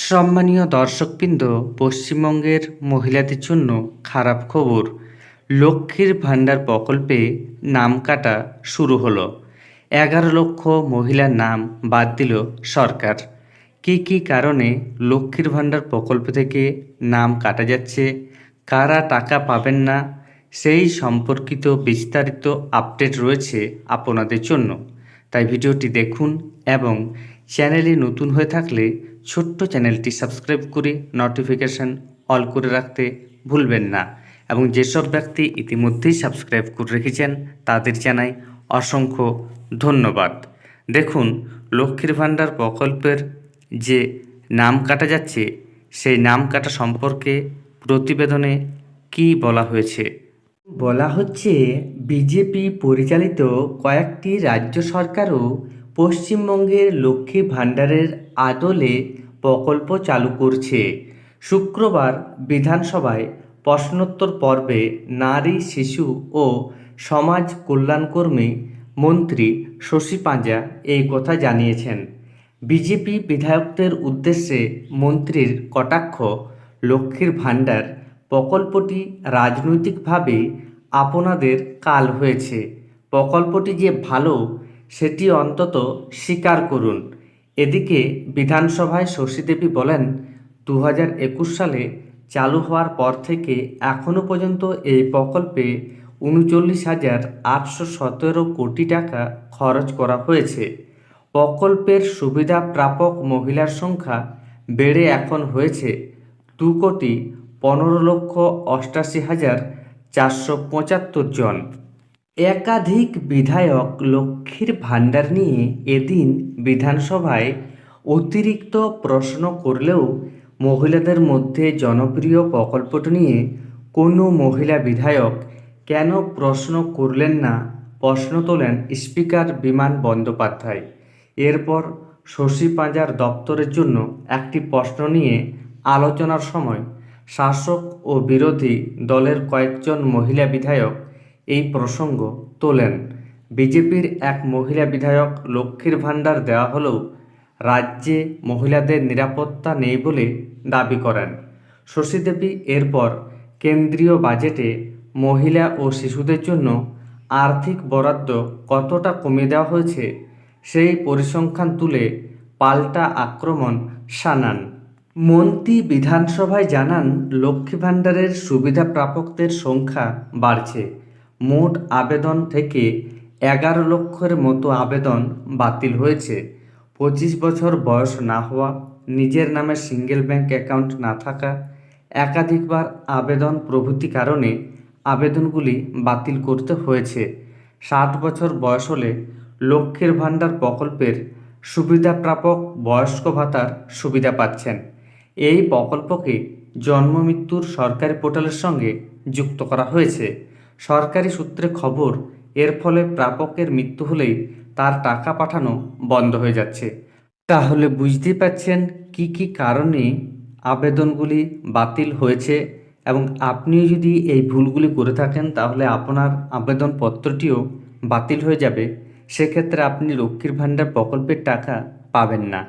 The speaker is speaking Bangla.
সম্মানীয় দর্শকবৃন্দ, পশ্চিমবঙ্গের মহিলাদের জন্য খারাপ খবর। লক্ষ্মীর ভাণ্ডার প্রকল্পে নাম কাটা শুরু হলো। 11 লক্ষ মহিলার নাম বাদ দিল সরকার। কী কারণে লক্ষ্মীর ভাণ্ডার প্রকল্প থেকে নাম কাটা যাচ্ছে, কারা টাকা পাবেন না, সেই সম্পর্কিত বিস্তারিত আপডেট রয়েছে আপনাদের জন্য। তাই ভিডিওটি দেখুন এবং চ্যানেলে নতুন হয়ে থাকলে ছোট্ট চ্যানেলটি সাবস্ক্রাইব করে নোটিফিকেশান অল করে রাখতে ভুলবেন না। এবং যেসব ব্যক্তি ইতিমধ্যেই সাবস্ক্রাইব করে রেখেছেন তাদের জানাই অসংখ্য ধন্যবাদ। দেখুন, লক্ষ্মীর ভাণ্ডার প্রকল্পের যে নাম কাটা যাচ্ছে সেই নাম কাটা সম্পর্কে প্রতিবেদনে কি বলা হয়েছে। বলা হচ্ছে, বিজেপি পরিচালিত কয়েকটি রাজ্য সরকারও পশ্চিমবঙ্গের লক্ষ্মী ভাণ্ডারের আদলে প্রকল্প চালু করছে। শুক্রবার বিধানসভায় প্রশ্নোত্তর পর্বে নারী, শিশু ও সমাজ কল্যাণকর্মী মন্ত্রী শশী পাঁজা এই কথা জানিয়েছেন। বিজেপি বিধায়কদের উদ্দেশ্যে মন্ত্রীর কটাক্ষ, লক্ষ্মীর ভাণ্ডার প্রকল্পটি রাজনৈতিকভাবে আপনাদের কাল হয়েছে। প্রকল্পটি যে ভালো সেটি অন্তত স্বীকার করুন। এদিকে বিধানসভায় শশীদেবী বলেন, 2021 সালে চালু হওয়ার পর থেকে এখনও পর্যন্ত এই প্রকল্পে 39,817 কোটি টাকা খরচ করা হয়েছে। প্রকল্পের সুবিধা প্রাপক মহিলার সংখ্যা বেড়ে এখন হয়েছে 2,15,88,475 জন। একাধিক বিধায়ক লক্ষ্মীর ভাণ্ডার নিয়ে এদিন বিধানসভায় অতিরিক্ত প্রশ্ন করলেও মহিলাদের মধ্যে জনপ্রিয় প্রকল্পটি নিয়ে কোনো মহিলা বিধায়ক কেন প্রশ্ন করলেন না, প্রশ্ন তোলেন স্পিকার বিমান বন্দ্যোপাধ্যায়। এরপর শশী পাঁজার দপ্তরের জন্য একটি প্রশ্ন নিয়ে আলোচনার সময় শাসক ও বিরোধী দলের কয়েকজন মহিলা বিধায়ক এই প্রসঙ্গ তোলেন। বিজেপির এক মহিলা বিধায়ক লক্ষ্মীর ভাণ্ডার দেওয়া হলেও রাজ্যে মহিলাদের নিরাপত্তা নেই বলে দাবি করেন। শশীদেবী এরপর কেন্দ্রীয় বাজেটে মহিলা ও শিশুদের জন্য আর্থিক বরাদ্দ কতটা কমিয়ে দেওয়া হয়েছে সেই পরিসংখ্যান তুলে পাল্টা আক্রমণ শানান। মন্ত্রী বিধানসভায় জানান, লক্ষ্মী ভাণ্ডারের সুবিধা প্রাপকদের সংখ্যা বাড়ছে। মোট আবেদন থেকে 11 লক্ষের মতো আবেদন বাতিল হয়েছে। 25 বছর বয়স না হওয়া, নিজের নামে সিঙ্গেল ব্যাংক অ্যাকাউন্ট না থাকা, একাধিকবার আবেদন প্রভৃতি কারণে আবেদনগুলি বাতিল করতে হয়েছে। 60 বছর বয়স হলে লক্ষ্মীর ভাণ্ডার প্রকল্পের সুবিধা প্রাপক বয়স্ক ভাতার সুবিধা পাচ্ছেন। এই প্রকল্পকে জন্ম মৃত্যুর সরকারি পোর্টালের সঙ্গে যুক্ত করা হয়েছে। সরকারি সূত্রে খবর, এর ফলে প্রাপকের মৃত্যু হলেই তার টাকা পাঠানো বন্ধ হয়ে যাচ্ছে। তাহলে বুঝতেই পারছেন কি কারণে আবেদনগুলি বাতিল হয়েছে। এবং আপনিও যদি এই ভুলগুলি করে থাকেন তাহলে আপনার আবেদনপত্রটিও বাতিল হয়ে যাবে। সেক্ষেত্রে আপনি লক্ষ্মীর ভাণ্ডার প্রকল্পের টাকা পাবেন না।